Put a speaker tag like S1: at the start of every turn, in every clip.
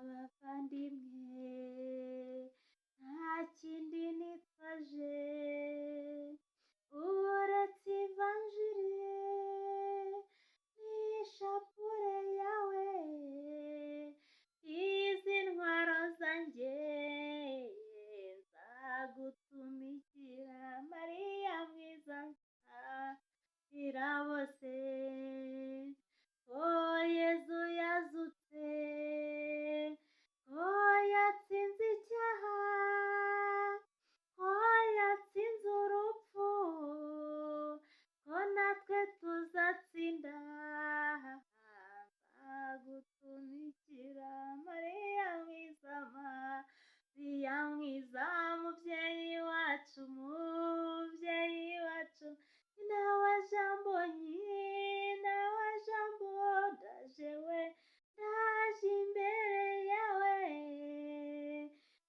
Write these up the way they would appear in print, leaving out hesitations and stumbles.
S1: bavandimwe, nta kindi nitwaje uretse ivanjiri n'ishapure yawe, izi ntwaro zanjye nzagutumikira, Mariya mwiza nsabira bose, ko Yezu yazutse, ko yatsinze icyaha, ko yatsinze urupfu, ko natwe tuzatsinda, nzagutumikira, Mariya mwiza, Mariya mwiza, mubyeyi wacu, mubyeyi wacu, nyina wa jambo, nyina wa jambo, ndaje we, ndaje imbere yawe,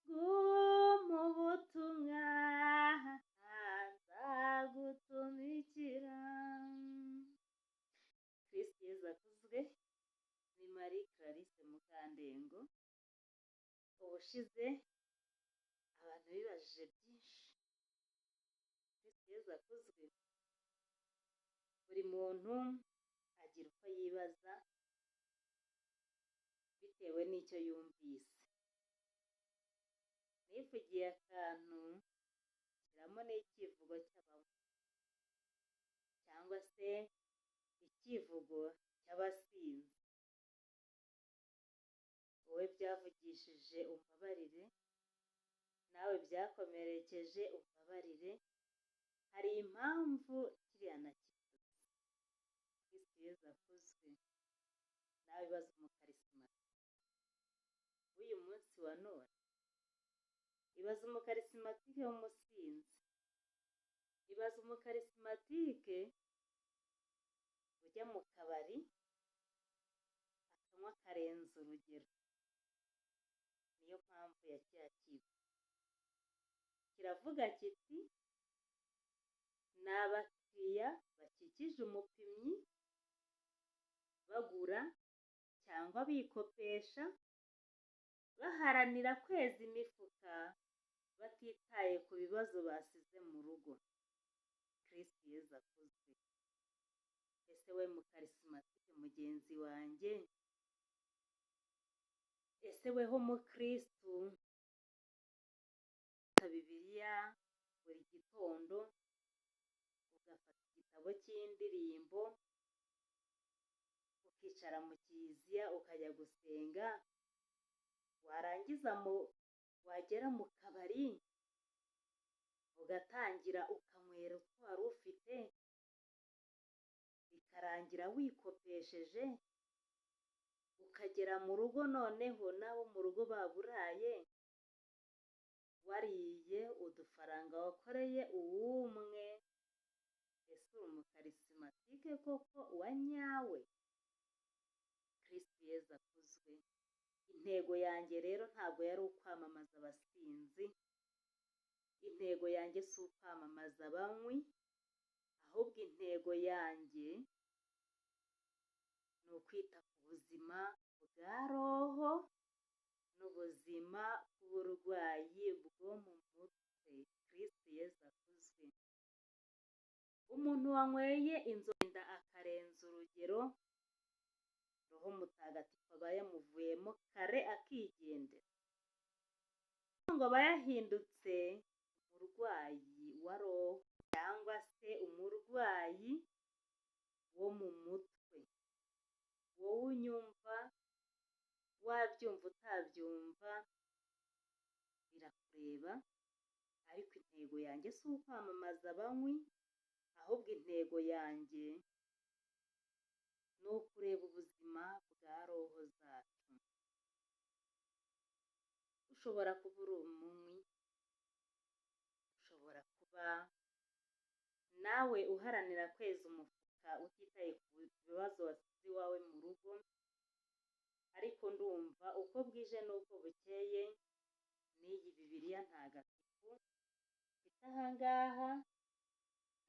S1: nguma ubutumwa, nzagutumikira. Kristo Yezu akuzwe. Ni Marie Clarisse Mukandengo. Ubushize abantu bibajije byinshi. Kristo Yezu akuzwe. Buri muntu agira uko yibaza bitewe n'icyo yumvise. Nivugiye akantu shyiramo n'icyivugo cy'abanywi, cyangwa se icyivugo cy'abasinzi. Wowe byavugishije umbabarire, nawe byakomerekeje umbabarire, hari impamvu kiriya nakivuze. Kristo Yezu akuzwe. Nawe ibaze umukarisimatike w'uyu munsi wa none, ibaze umukarisimatike w'umusinzi, ibaze umukarisimatike ujya mu kabari akanywa akarenza urugero. Niyo mpamvu ya kiriya kigo kiravuga kiti, ni abakiriya bakikije umupimyi bagura cyangwa bikopesha, baharanira kweza imifuka batitaye ku bibazo basize mu rugo. Kristo Yezu akuzwe. Ese we mukarisimatike mugenzi wanjye, ese weho mukristu Bibiliya buri gitondo, ugafata igitabo cy'indirimbo ukicara mu kiliziya ukajya gusenga, warangiza wagera mu kabari ugatangira ukanywera utwo wari ufite, bikarangira wikopesheje, ukagera mu rugo noneho n'abo mu rugo baburaye, wariye udufaranga wakoreye uwumwe. Ese uri umukarisimatike koko wa nyawe? Kristo Yezu akuzwe. Intego yanjye rero ntabwo yari ukwamamaza abasinzi, intego yanjye si ukwamamaza abanywi, ahubwo intego yanjye ni ukwita ku buzima bwa roho n'ubuzima bw'uburwayi bwo mu mutwe. Kristo Yezu akuzwe. Umuntu wanyweye inzoga akarenza urugero, Roho Mutagatifu aba yamuvuyemo kare akigendera, ngo aba yahindutse umurwayi wa roho cyangwa se umurwayi wo mu mutwe. Wowe unyumva, wabyumva utabyumva birakureba, ariko intego yanjye si ukwamamaza abanywi, ahubwo intego yanjye ni ukureba ubuzima bwa roho zacu. Ushobora kuba uri umunywi, ushobora kuba nawe uharanira kweza umufuka utitaye ku bibazo wasize iwawe mu rugo, ariko ndumva uko bwije n'uko bukeye n'iyi Bibiliya ntagatifu mfite aha ngaha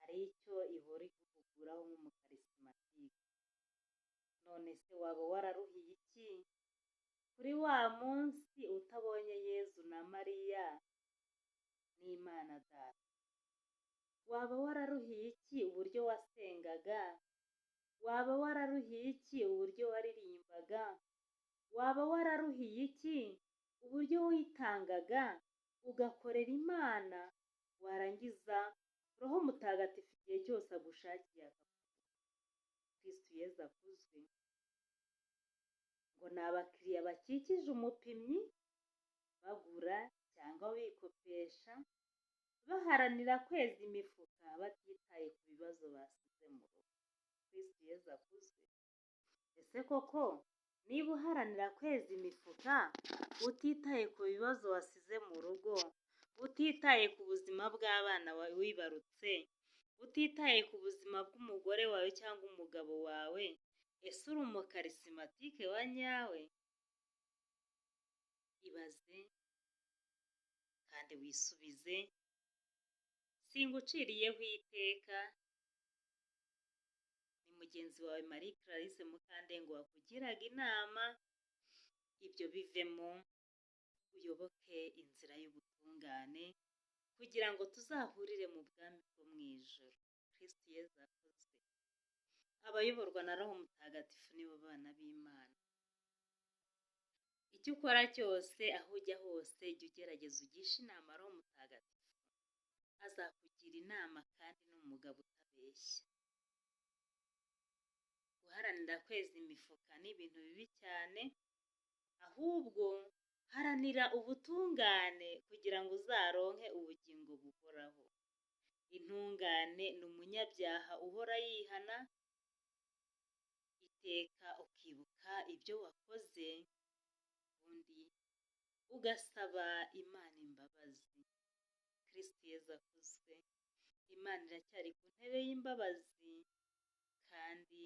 S1: hari icyo ihora iguhuguraho nk'umukarisimatike. None se waba wararuhiye iki kuri wa munsi utabonye Yezu na Mariya n'Imana Data, waba wararuhiye iki uburyo wasengaga? Waba wararuhiye iki uburyo waririmbaga? Waba wararuhiye iki uburyo witangaga ugakorera Imana, warangiza Roho Mutagatifu igihe cyose agushakiye akakubura? Kristu Yezu akuzwe. Ngo ni abakiriya bakikije umupimyi, bagura cyangwa bikopesha, baharanira kweza imifuka batitaye ku bibazo basize mu rugo. Kristu Yezu akuzwe. Ese koko niba uharanira kweza imifuka utitaye ku bibazo wasize mu rugo, utitaye ku buzima bw'abana wibarutse, utitaye ku buzima bw'umugore wawe cyangwa umugabo wawe, ese uri umukarisimatike wa nyawe? Ibaze kandi wisubize, singuciriyeho iteka, ni mugenzi wawe Marie Clarisse Mukandengo wakugiraga inama. Ibyo bivemo, uyoboke inzira y'ubutungane kugira ngo tuzahurire mu bwami bwo mu ijuru. Kristu Yezu akozwe. Abayoborwa na Roho Mutagatifu nibo bana b'Imana. Icyo ukora cyose, aho ujya hose, jya ugerageza ugishe inama Roho Mutagatifu. Azakugira inama kandi ni umugabo utabeshya. Guharanira kweza imifuka ni ibintu bibi cyane, ahubwo haranira ubutungane kugira ngo uzaronke ubugingo buhoraho. Intungane ni umunyabyaha uhora yihana, iteka ukibuka ibyo wakoze, ubundi ugasaba Imana imbabazi. Kristu Yezu akuzwe. Imana iracyari ku ntebe y'imbabazi kandi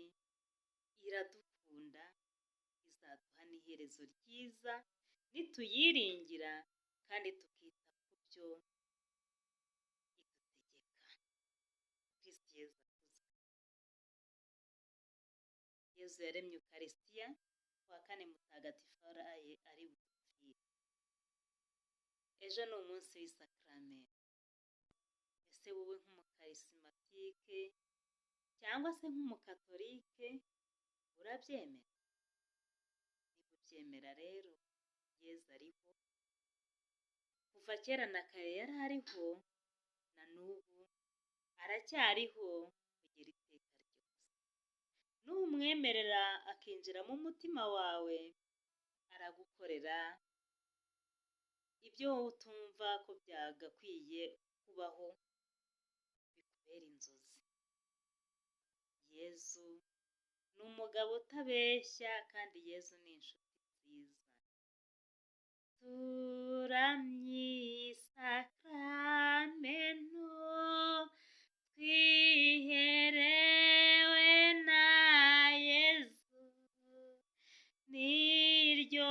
S1: iradukunda, izaduha n'iherezo ryiza nituyiringira kandi tukita ku byo idutegeka. Kristu Yezu akuzwe. Yezu yaremye Ukarisitiya, kuwa kane Mutagatifu araye ari budupfire. Ejo ni umunsi w'isakaramentu. Ese wowe nk'umukarisimatike cyangwa se nk'umukatolike urabyemera? Niba ubyemera rero, Yezu ariho, kuva kera na kare yari ariho, na n'ubu aracyariho kugera iteka ryose. Numwemerera akinjira mu mutima wawe, aragukorera ibyo wowe utumva ko byagakwiye kubaho, bikubera inzozi. Yezu ni umugabo utabeshya kandi Yezu ni inshuti nziza. Turamye isakaramentu, twiherewe na Yezu, niryo